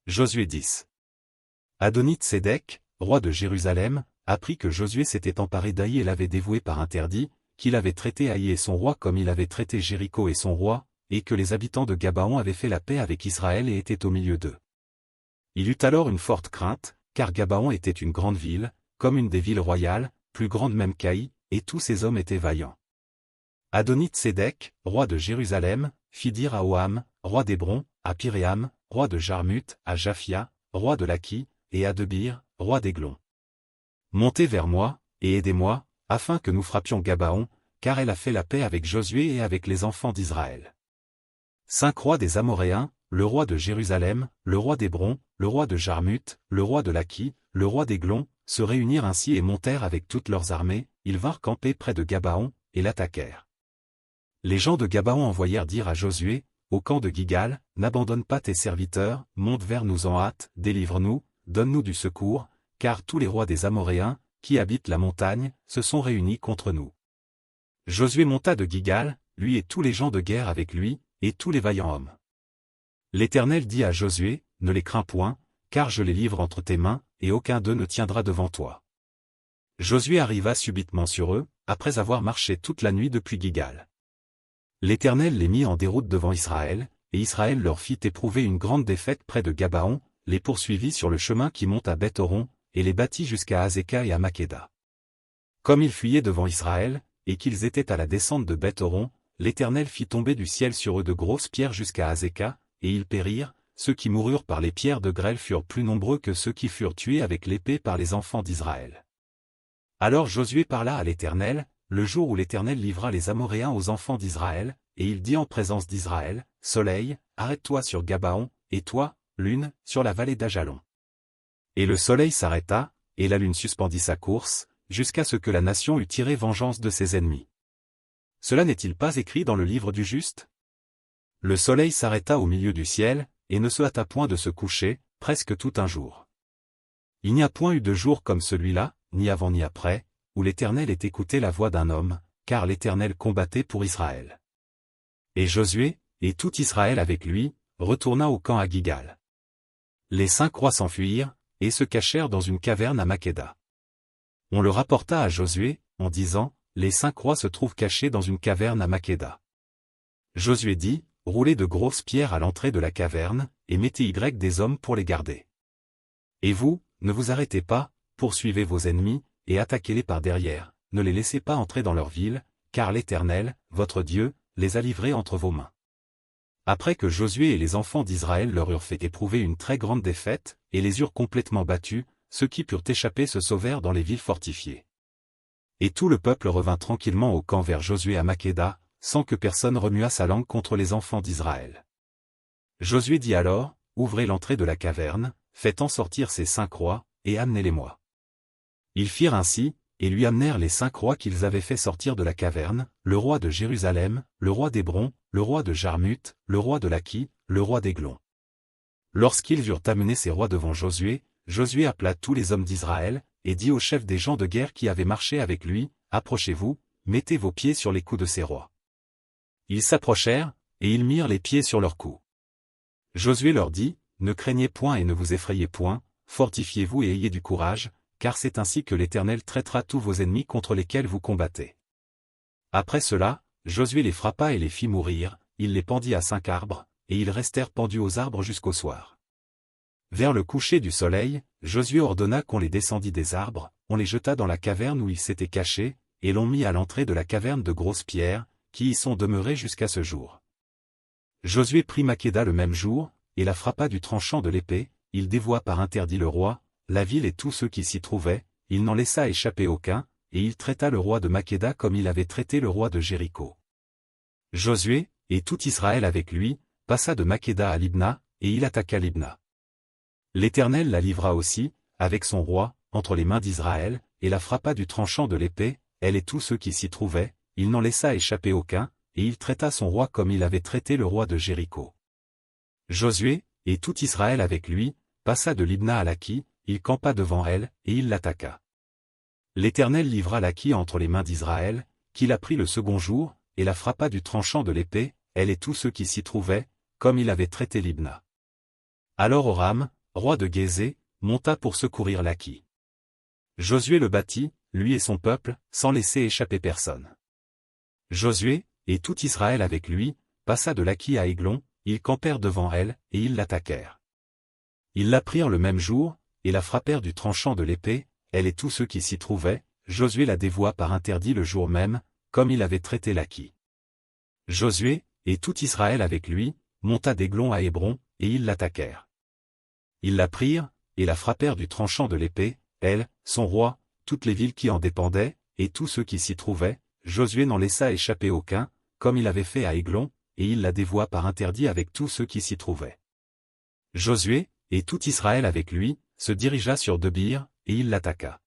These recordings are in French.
Josué 10. Adonit-Sédec, roi de Jérusalem, apprit que Josué s'était emparé d'Aï et l'avait dévoué par interdit, qu'il avait traité Aï et son roi comme il avait traité Jéricho et son roi, et que les habitants de Gabaon avaient fait la paix avec Israël et étaient au milieu d'eux. Il eut alors une forte crainte, car Gabaon était une grande ville, comme une des villes royales, plus grande même qu'Aï, et tous ses hommes étaient vaillants. Adonit-Sédec, roi de Jérusalem, fit dire à Oham, roi d'Hébron, à Piréam, roi de Jarmuth, à Japhia, roi de Laki, et à Debir, roi d'Églon. Montez vers moi, et aidez-moi, afin que nous frappions Gabaon, car elle a fait la paix avec Josué et avec les enfants d'Israël. 5 rois des Amoréens, le roi de Jérusalem, le roi d'Hébron, le roi de Jarmuth, le roi de Laki, le roi d'Églon, se réunirent ainsi et montèrent avec toutes leurs armées, ils vinrent camper près de Gabaon, et l'attaquèrent. Les gens de Gabaon envoyèrent dire à Josué, au camp de Gigal, n'abandonne pas tes serviteurs, monte vers nous en hâte, délivre-nous, donne-nous du secours, car tous les rois des Amoréens, qui habitent la montagne, se sont réunis contre nous. Josué monta de Gigal, lui et tous les gens de guerre avec lui, et tous les vaillants hommes. L'Éternel dit à Josué, ne les crains point, car je les livre entre tes mains, et aucun d'eux ne tiendra devant toi. Josué arriva subitement sur eux, après avoir marché toute la nuit depuis Gigal. L'Éternel les mit en déroute devant Israël, et Israël leur fit éprouver une grande défaite près de Gabaon, les poursuivit sur le chemin qui monte à Beth-Horon, et les battit jusqu'à Azéka et à Makéda. Comme ils fuyaient devant Israël, et qu'ils étaient à la descente de Beth-Horon, l'Éternel fit tomber du ciel sur eux de grosses pierres jusqu'à Azéka, et ils périrent, ceux qui moururent par les pierres de grêle furent plus nombreux que ceux qui furent tués avec l'épée par les enfants d'Israël. Alors Josué parla à l'Éternel, le jour où l'Éternel livra les Amoréens aux enfants d'Israël, et il dit en présence d'Israël, Soleil, arrête-toi sur Gabaon, et toi, Lune, sur la vallée d'Ajalon. Et le soleil s'arrêta, et la lune suspendit sa course, jusqu'à ce que la nation eût tiré vengeance de ses ennemis. Cela n'est-il pas écrit dans le livre du juste? Le soleil s'arrêta au milieu du ciel, et ne se hâta point de se coucher, presque tout un jour. Il n'y a point eu de jour comme celui-là, ni avant ni après, où l'Éternel ait écouté la voix d'un homme, car l'Éternel combattait pour Israël. Et Josué, et tout Israël avec lui, retourna au camp à Gigal. Les 5 rois s'enfuirent, et se cachèrent dans une caverne à Makéda. On le rapporta à Josué, en disant, les 5 rois se trouvent cachés dans une caverne à Makéda. Josué dit, roulez de grosses pierres à l'entrée de la caverne, et mettez des hommes pour les garder. Et vous, ne vous arrêtez pas, poursuivez vos ennemis, et attaquez-les par derrière, ne les laissez pas entrer dans leur ville, car l'Éternel, votre Dieu, les a livrés entre vos mains. Après que Josué et les enfants d'Israël leur eurent fait éprouver une très grande défaite, et les eurent complètement battus, ceux qui purent échapper se sauvèrent dans les villes fortifiées. Et tout le peuple revint tranquillement au camp vers Josué à Makéda, sans que personne remuât sa langue contre les enfants d'Israël. Josué dit alors, ouvrez l'entrée de la caverne, faites en sortir ces 5 rois, et amenez-les-moi. Ils firent ainsi, et lui amenèrent les 5 rois qu'ils avaient fait sortir de la caverne, le roi de Jérusalem, le roi d'Hébron, le roi de Jarmuth, le roi de Laki, le roi d'Églon. Lorsqu'ils eurent amené ces rois devant Josué, Josué appela tous les hommes d'Israël, et dit aux chefs des gens de guerre qui avaient marché avec lui, approchez-vous, mettez vos pieds sur les coups de ces rois. Ils s'approchèrent, et ils mirent les pieds sur leurs coups. Josué leur dit, ne craignez point et ne vous effrayez point, fortifiez-vous et ayez du courage, car c'est ainsi que l'Éternel traitera tous vos ennemis contre lesquels vous combattez. Après cela, Josué les frappa et les fit mourir, il les pendit à 5 arbres, et ils restèrent pendus aux arbres jusqu'au soir. Vers le coucher du soleil, Josué ordonna qu'on les descendît des arbres, on les jeta dans la caverne où ils s'étaient cachés, et l'on mit à l'entrée de la caverne de grosses pierres, qui y sont demeurées jusqu'à ce jour. Josué prit Makéda le même jour, et la frappa du tranchant de l'épée, il dévoua par interdit le roi, la ville et tous ceux qui s'y trouvaient, il n'en laissa échapper aucun, et il traita le roi de Makéda comme il avait traité le roi de Jéricho. Josué, et tout Israël avec lui, passa de Makéda à Libna, et il attaqua Libna. L'Éternel la livra aussi, avec son roi, entre les mains d'Israël, et la frappa du tranchant de l'épée, elle et tous ceux qui s'y trouvaient, il n'en laissa échapper aucun, et il traita son roi comme il avait traité le roi de Jéricho. Josué, et tout Israël avec lui, passa de Libna à Laki, il campa devant elle, et il l'attaqua. L'Éternel livra Laki entre les mains d'Israël, qui la prit le second jour, et la frappa du tranchant de l'épée, elle et tous ceux qui s'y trouvaient, comme il avait traité Libna. Alors Oram, roi de Gézé, monta pour secourir Laki. Josué le battit, lui et son peuple, sans laisser échapper personne. Josué, et tout Israël avec lui, passa de Laki à Aiglon, ils campèrent devant elle, et ils l'attaquèrent. Ils la prirent le même jour, et la frappèrent du tranchant de l'épée, elle et tous ceux qui s'y trouvaient. Josué la dévoua par interdit le jour même, comme il avait traité Laki. Josué, et tout Israël avec lui, monta d'Aiglon à Hébron, et ils l'attaquèrent. Ils la prirent, et la frappèrent du tranchant de l'épée, elle, son roi, toutes les villes qui en dépendaient, et tous ceux qui s'y trouvaient. Josué n'en laissa échapper aucun, comme il avait fait à Aiglon, et il la dévoua par interdit avec tous ceux qui s'y trouvaient. Josué, et tout Israël avec lui, se dirigea sur Debir, et il l'attaqua.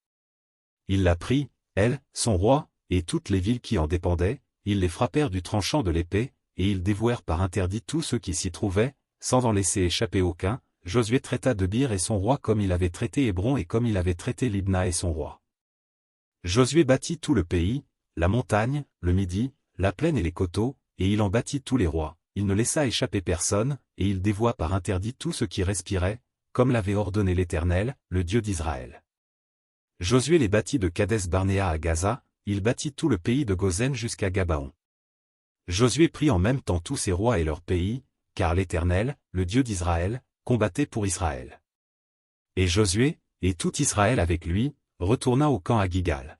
Il la prit, elle, son roi, et toutes les villes qui en dépendaient, ils les frappèrent du tranchant de l'épée, et ils dévouèrent par interdit tous ceux qui s'y trouvaient, sans en laisser échapper aucun. Josué traita Debir et son roi comme il avait traité Hébron et comme il avait traité Libna et son roi. Josué bâtit tout le pays, la montagne, le midi, la plaine et les coteaux, et il en bâtit tous les rois. Il ne laissa échapper personne, et il dévoua par interdit tout ce qui respirait, comme l'avait ordonné l'Éternel, le Dieu d'Israël. Josué les bâtit de Kadès-Barnéa à Gaza, il bâtit tout le pays de Gozen jusqu'à Gabaon. Josué prit en même temps tous ses rois et leurs pays, car l'Éternel, le Dieu d'Israël, combattait pour Israël. Et Josué, et tout Israël avec lui, retourna au camp à Gigal.